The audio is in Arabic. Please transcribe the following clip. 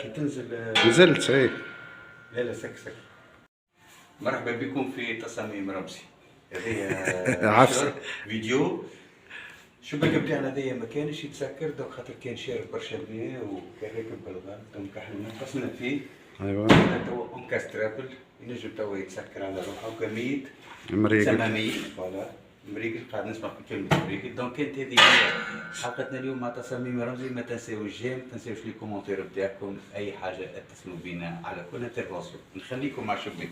كي تنزل نزلت ايه. لا لا، سك. مرحبا بكم في تصاميم رمزي. هذه عفسه. شهر فيديو. الشباك بتاعنا هذايا ما كانش يتسكر دونك خاطر كان شارب برشا ماء وكان راكب بالغلط، دونك احنا نقصنا فيه. ايوا. هذا توا انكاسترابل، ينجم توا يتسكر على روحه وكميت مريقل. تسمى ميت. فوالا مريقل، قاعد نسمع في كلمة مريقل. دونك كانت هذه هي حلقتنا اليوم مع تصاميم رمزي. ما تنساوش الجيم، ما تنساوش لي كومنتير بتاعكم، اي حاجة اتصلوا بينا على كل انترفونسيون. نخليكم مع شباك.